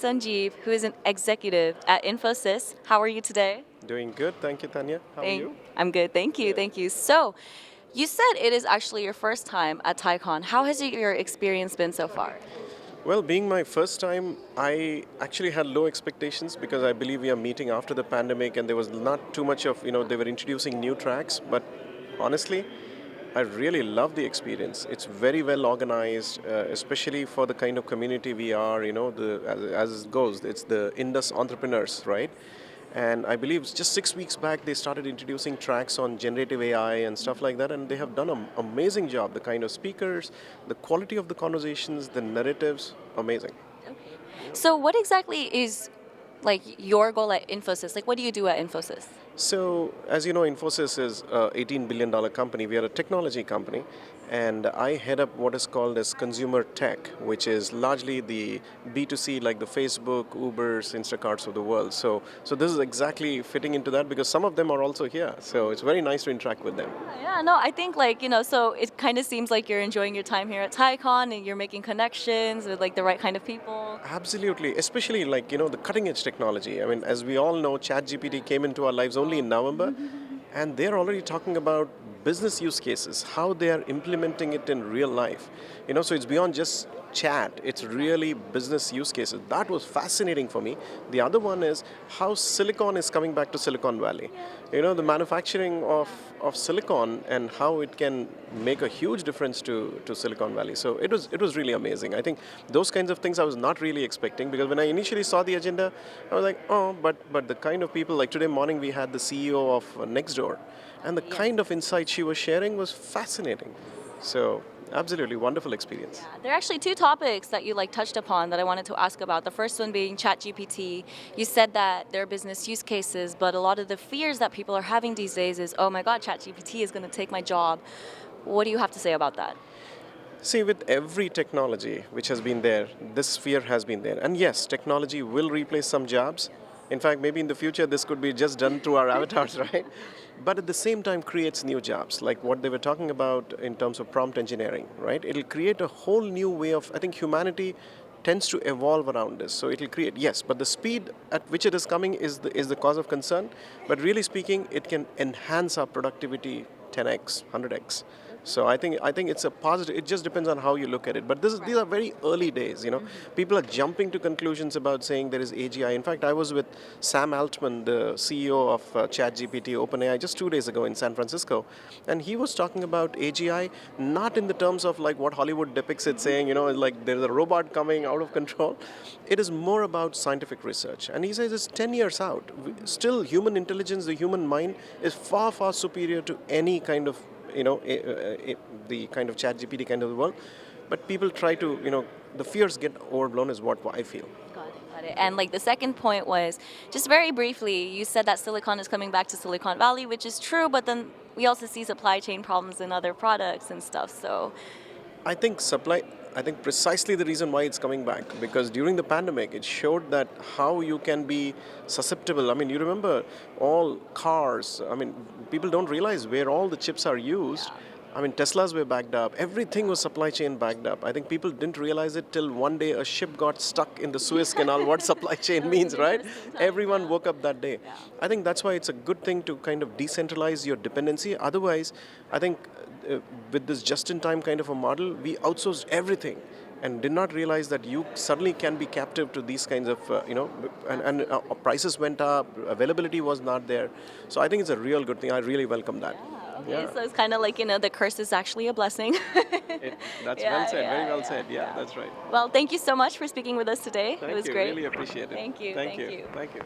Sanjeev, who is an executive at Infosys. How are you today? Doing good, thank you, Tanya. How are you? I'm good, thank you, thank you. So, you said it is actually your first time at Tiecon. How has your experience been so far? Well, being my first time, I actually had low expectations because I believe we are meeting after the pandemic and there was not too much of, they were introducing new tracks. But honestly, I really love the experience. It's very well organized, especially for the kind of community we are, as it goes, it's the Indus entrepreneurs, right? And I believe just 6 weeks back, they started introducing tracks on generative AI and stuff like that, and they have done an amazing job. The kind of speakers, the quality of the conversations, the narratives, amazing. Okay. So, what exactly is like your goal at Infosys? Like, what do you do at Infosys? So, as you know, Infosys is a $18 billion company. We are a technology company, and I head up what is called as consumer tech, which is largely the B2C, like the Facebook, Ubers, Instacarts of the world. So this is exactly fitting into that because some of them are also here. So it's very nice to interact with them. Yeah, no, I think so it kind of seems like you're enjoying your time here at Tiecon and you're making connections with like the right kind of people. Absolutely, especially the cutting edge technology. I mean, as we all know, ChatGPT came into our lives only in November, and they're already talking about business use cases, how they are implementing it in real life. So it's beyond just chat, it's really business use cases. That was fascinating for me. The other one is how silicon is coming back to Silicon Valley. The manufacturing of silicon and how it can make a huge difference to Silicon Valley. So it was really amazing. I think those kinds of things I was not really expecting, because when I initially saw the agenda, I was like, oh, but the kind of people, like today morning we had the CEO of Nextdoor, and the kind of insight she was sharing was fascinating. So absolutely wonderful experience. Yeah, there are actually two topics that you touched upon that I wanted to ask about. The first one being ChatGPT. You said that there are business use cases, but a lot of the fears that people are having these days is, oh my God, ChatGPT is going to take my job. What do you have to say about that? See, with every technology which has been there, this fear has been there. And yes, technology will replace some jobs. In fact, maybe in the future this could be just done through our avatars, right? But at the same time creates new jobs, like what they were talking about in terms of prompt engineering, right? It'll create a whole new way of, I think humanity tends to evolve around this. So it'll create, yes, but the speed at which it is coming is the cause of concern. But really speaking, it can enhance our productivity 10x, 100x. So I think it's a positive. It just depends on how you look at it. But these are very early days. People are jumping to conclusions about saying there is AGI. In fact, I was with Sam Altman, the CEO of ChatGPT, OpenAI, just 2 days ago in San Francisco, and he was talking about AGI not in the terms of like what Hollywood depicts it, saying like there's a robot coming out of control. It is more about scientific research, and he says it's 10 years out. Still, human intelligence, the human mind, is far superior to any kind of the kind of ChatGPT kind of the world, but people try to, the fears get overblown is what I feel. Got it. And the second point was, just very briefly, you said that silicon is coming back to Silicon Valley, which is true, but then we also see supply chain problems in other products and stuff, so. I think precisely the reason why it's coming back, because during the pandemic, it showed that how you can be susceptible. I mean, you remember all cars. I mean, people don't realize where all the chips are used. Yeah. I mean, Teslas were backed up. Everything was supply chain backed up. I think people didn't realize it till one day a ship got stuck in the Suez Canal, what supply chain means, right? Everyone woke up that day. Yeah. I think that's why it's a good thing to kind of decentralize your dependency. Otherwise, I think with this just-in-time kind of a model, we outsourced everything and did not realize that you suddenly can be captive to these kinds of, and prices went up, availability was not there. So I think it's a real good thing. I really welcome that. Okay, so it's kind of like, the curse is actually a blessing. That's well said, very well said. Yeah, that's right. Well, thank you so much for speaking with us today. Thank it was you, great. Really appreciate it. Thank you. Thank you.